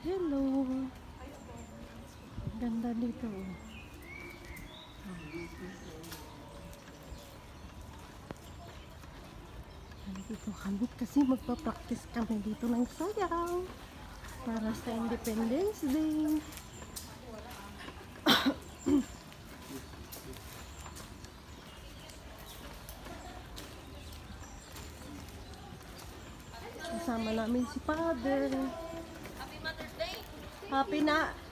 Hello. Ganda dito. Nandito kami kasi magpa-practice kami dito ng sayaw para sa Independence Day. Kasama namin si Father. Happy Mother's Day!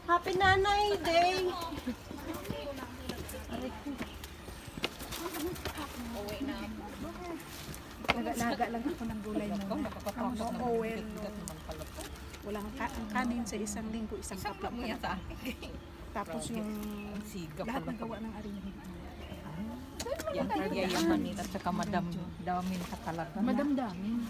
Happy Nanay Day! Aray ko. Uwi na. Naga lang ako ng gulay mo. Nakakapagod Ang naman. Owen. Bigat naman pala po. Walang kanin sa isang linggo, isang Isang kaplak mo ka yata. Tapos yung Ang siga lahat pala. ng gawa ng ari na hindi. Yan, yayaman nila at saka madam. Damin ka talaga. Madamdamin.